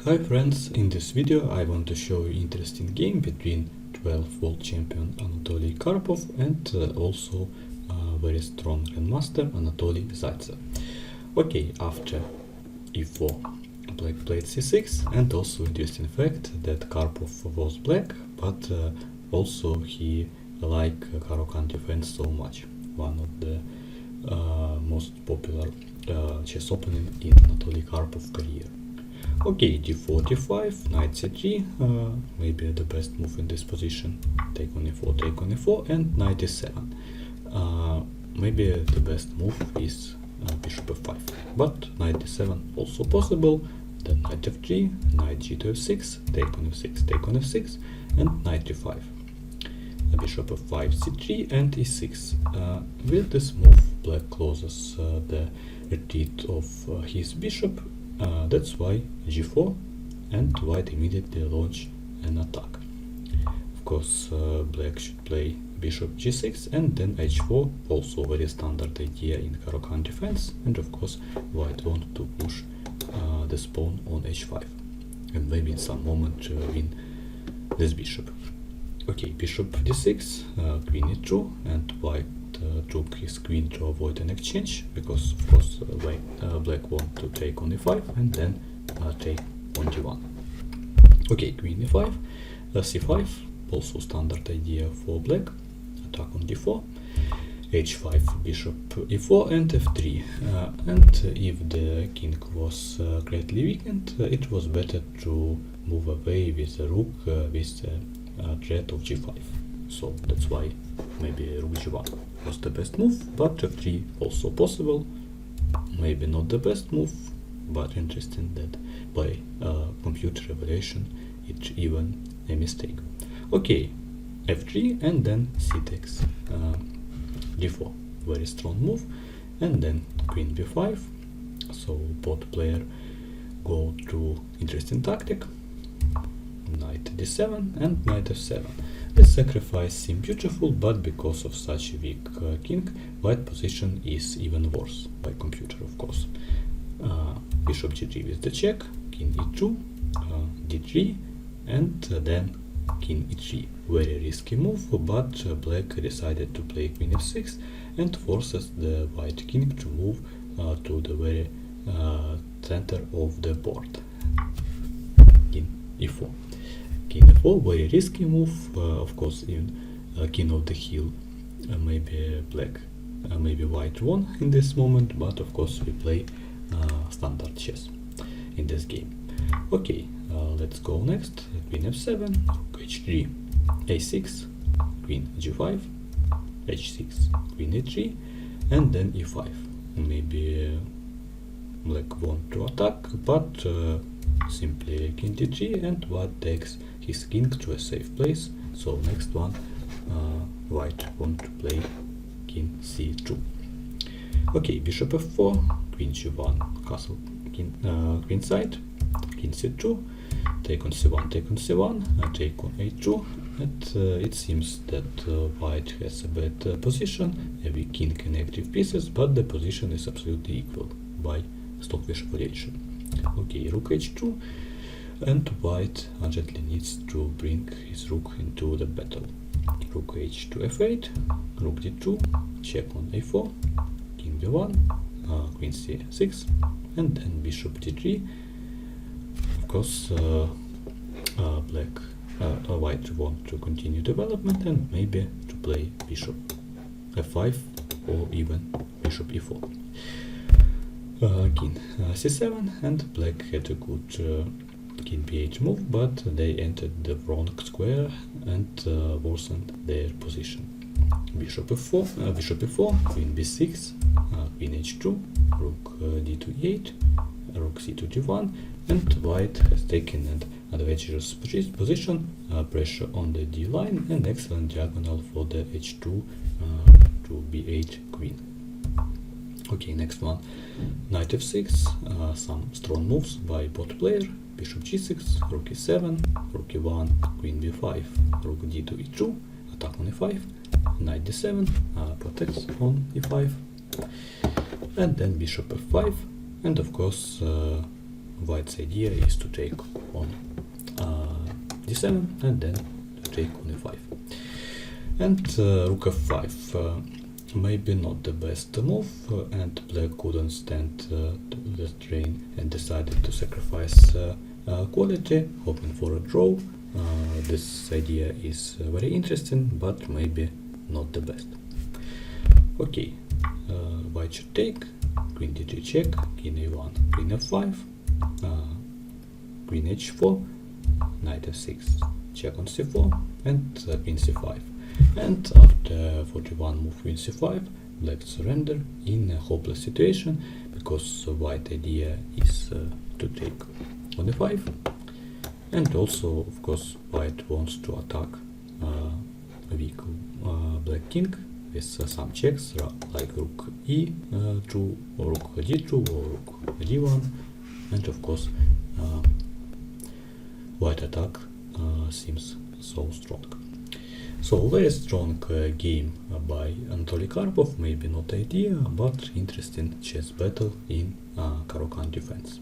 Hi friends, in this video I want to show you interesting game between 12 world champion Anatoly Karpov and also very strong grandmaster Anatoly Zaitsev. Okay, after e4 black played c6, and also interesting fact that Karpov was black, but also he liked Caro-Kann Defense so much, one of the most popular chess opponent in Anatoly Karpov career. Okay, d4, d5, knight c3, maybe the best move in this position, take on e4, take on e4, and knight e7. Maybe the best move is bishop f5, but knight e7 also possible, then knight f3, knight g to f6, take on f6, take on f6, and knight e5. Bishop f5, c3, and e6. With this move, black closes the retreat of his bishop. That's why g4, and white immediately launch an attack. Of course, black should play bishop g6 and then h4, also very standard idea in Caro-Kann defense, and of course white want to push this pawn on h5 and maybe in some moment win this bishop. Okay, bishop d6, queen e2, and white took his queen to avoid an exchange, because of course black want to take on e5 and then take on d1. Okay, queen e5, c5, also standard idea for black, attack on d4, h5, bishop e4, and f3. And if the king was greatly weakened, it was better to move away with the rook with the threat of g5. So that's why maybe rook g1 was the best move, but f3 also possible. Maybe not the best move, but interesting that by computer evaluation it's even a mistake. Okay, f3 and then c takes d4, very strong move, and then queen b5. So both player go to interesting tactic, knight d7 and knight f7. This sacrifice seems beautiful, but because of such a weak king, white position is even worse by computer, of course. Bishop g3 with the check, king e2, d3, and then king e3. Very risky move, but black decided to play queen f6 and forces the white king to move to the very center of the board. King e4. King e4, very risky move, of course in king of the hill, maybe black, maybe white won in this moment, but of course we play standard chess in this game. Okay, let's go next, queen f7, rook h3, a6, queen g5, h6, queen e3, and then e5. Maybe black want to attack, but simply king d3, and white takes his king to a safe place. So next one, white want to play king c2. Okay, bishop f4, queen g1, castle queen side, king c2, take on c1, take on c1, take on a2, and it seems that white has a bad position, a weak king and active pieces, but the position is absolutely equal by Stockfish variation. Okay, rook h2, and white urgently needs to bring his rook into the battle. Rook h to f8, rook d2, check on a4, king b1, queen c6, and then bishop d3. Of course, white want to continue development and maybe to play bishop f5 or even bishop e4. King c7, and black had a good king b8 move, but they entered the wrong square and worsened their position. Bishop e4, queen b6, queen h2, rook d to e8, rook c to d1, and white has taken an advantageous position, pressure on the d line, and excellent diagonal for the h2 to b8 queen. Okay, next one, knight f6, some strong moves by both player, bishop g6, rook e7, rook e1, queen b5, rook d to e2, attack on e5, knight d7, protects on e5, and then bishop f5, and of course white's idea is to take on d7 and then to take on e5. And rook f5, maybe not the best move, and black couldn't stand the strain and decided to sacrifice quality, hoping for a draw. This idea is very interesting, but maybe not the best. Okay, white should take, queen d3 check, king a1, queen f5, queen h4, knight f6, check on c4, and queen c5. And after 41 move queen c5, black surrender in a hopeless situation, because white idea is to take on e5, and also of course white wants to attack a weak black king with some checks like rook e2 or rook d2 or rook d1, and of course white attack seems so strong. So very strong game by Anatoly Karpov, maybe not idea, but interesting chess battle in Caro-Kann Defense.